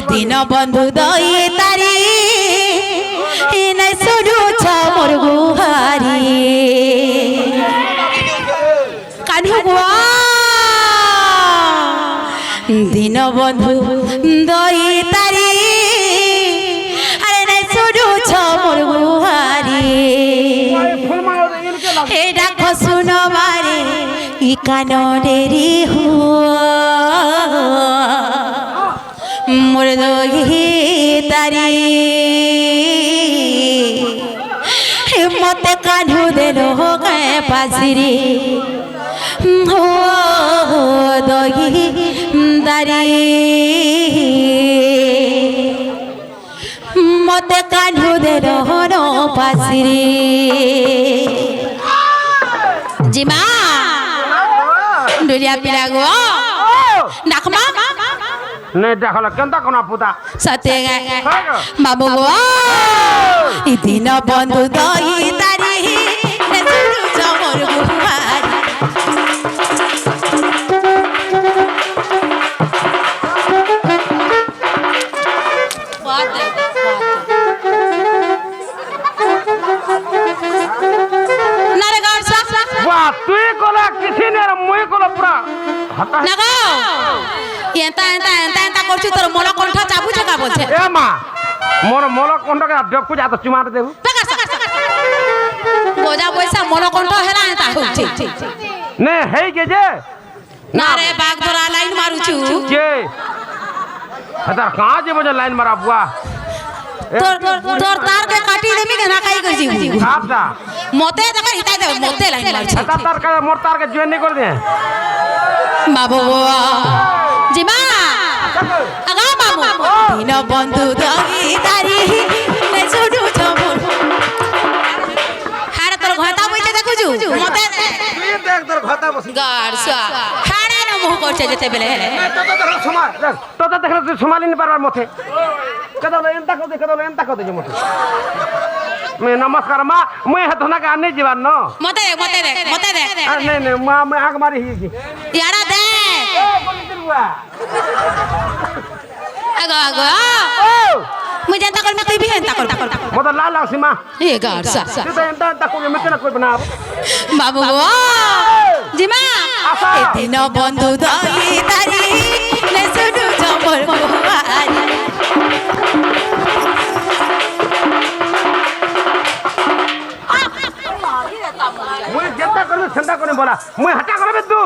दिन बंधु दई तारी सुरुछ मोर गुहारी कान्हुआ दिन बंधु दई तारी अरे सुरुछ मोर गुहारी हे डाक सुन मारे ई कान डेरी हुआ मोर दही तारी मत कान्हू देलो गए पासिरी हो दही तारी मत कान्हू देलो नो पासिरी जिमा दुनिया पिला गो नाखमा नहीं देखला केंता कोना पुता सत्य गए बाबू दिन बंधु दई तारी मोर गुहारी वाह तुई कोला किसी ने मुई कोला पूरा हटा नगो एंता एंता एंता एंता करछु तोर मोला कंठा चाबू जका बोलछे ए मां मोर मोला कंठा के देखु जा तो चुमार देबू गोजा पैसा मोला कंठा हेला एंता होछि ने हे के जे ना रे बाग तोरा लाइन मारुछु के अदा कहां जे बजे लाइन मारा बुआ तोर तार के काटी देमी के ना काई कर जी काटा मोते जका हिताई दे मोते लाइन मारछि अदा तार के मोर तार के ज्वाइन नहीं कर दे बाबू जिमा आगा बाबू दिन बंधु दई तारी ने सुडु छमोर हारे तोर घाता बइचे देखुछु मोते देख तोर घाता बस गारसा हारे न मुह करछे जते बेले हेले तो देखला तू संभाली नहीं पारबार मोथे कदो एंता को दे मोथे मैं नमस्कार मां मैं हथना का नहीं जीवान न मोते दे नहीं मां मैं आग मारी ही की यारा दे ओ बोली दिलवा आगा मुझे जनता कर में तू भी जनता कर मो तो लाल सीमा ये गारसा तू तो एंता को मैं केना कोई बना बाबू जिमा ए दिन बंधु दई तारी ने सुडु छमोर गुहारी मुई जनता कर छंदा कोने बोला मुई हटा करबे तू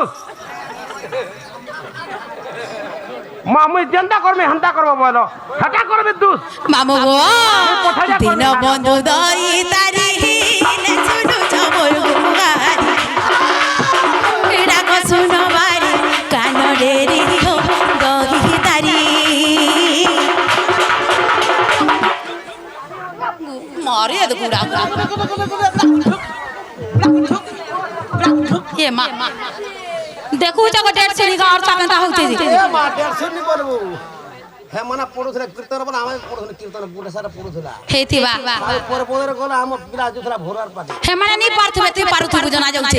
मां मुई जनता कर में हंता करबो बोलो हटा करबे तू मामू दिन बंधु दई तारी ने सुडु छमोर गुहारी एडा को सुनो बारी कान डेरी हो दही तारी मारे तो गुड़ा ये मां देखू जगह डेढ़ से निका और चाकंता होती जी ए मां 150 नहीं बोलबो हे मना पडुथला कीर्तन बना हम पडुथला कीर्तन गुडा सारा पडुथला हेतिबा पर पोदर गोला हम पिला जुथला भोरार पाटी हे माने नहीं पारथबे तू पारुथु जना जाउछे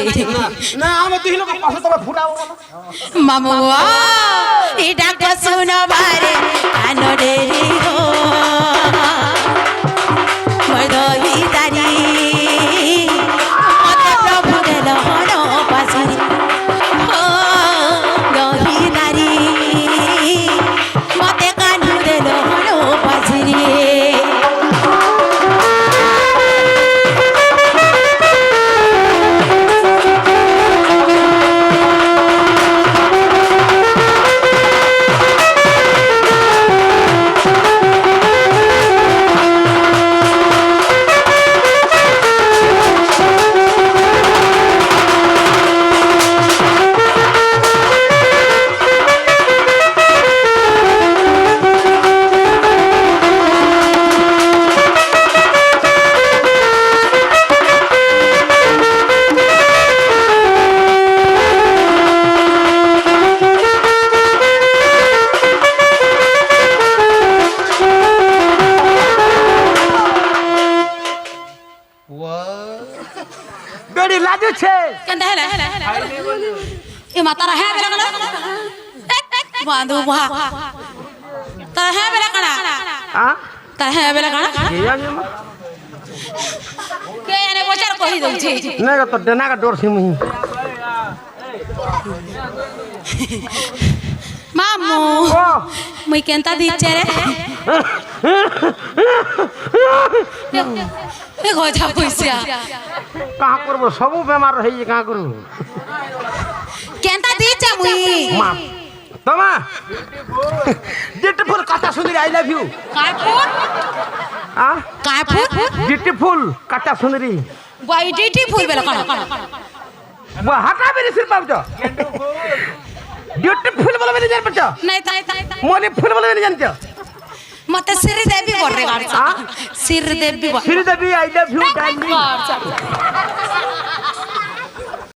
ना हम दिहिलो को पास तब फुटाओ मामू ई डाक सुनो बारे कान डेरी हो मोर दही तारी मते प्रभु देलो नो पासिरी हो दही तारी मते कान्हू देलो नो पासिरी बेड़ी लाजू छे केंदा हेला ये मातारा है मेरा বাঁধু ভা তার হ্যাঁ বেলা কানা হ্যাঁ তার হ্যাঁ বেলা কানা কে জানে মা কে জানে বচার কহি দউছি না তো ডেনা কা ডোর সিমু মামু ও মুই কেনতা দিচ্ছে রে এ গজা পয়সা কাহা করব সবু বেমার হই যে কাহা করব কেনতা দিচ্ছে মুই মা তোমা বিউটিফুল কথা সুন্দরী আই লাভ ইউ কাপুর আ কাপুর বিউটিফুল কথা সুন্দরী বাইডিটি ফুল বেলা কানা বা হাটা বেরি সির পাবছ বিউটিফুল বলে বেরি জান পাচ্ছ নাই তাই তাই মনে ফুল বলে বেরি জানছ মতে সিরি দেবী বড় রে গাড় সিরি দেবী বড় Sridevi I love you darling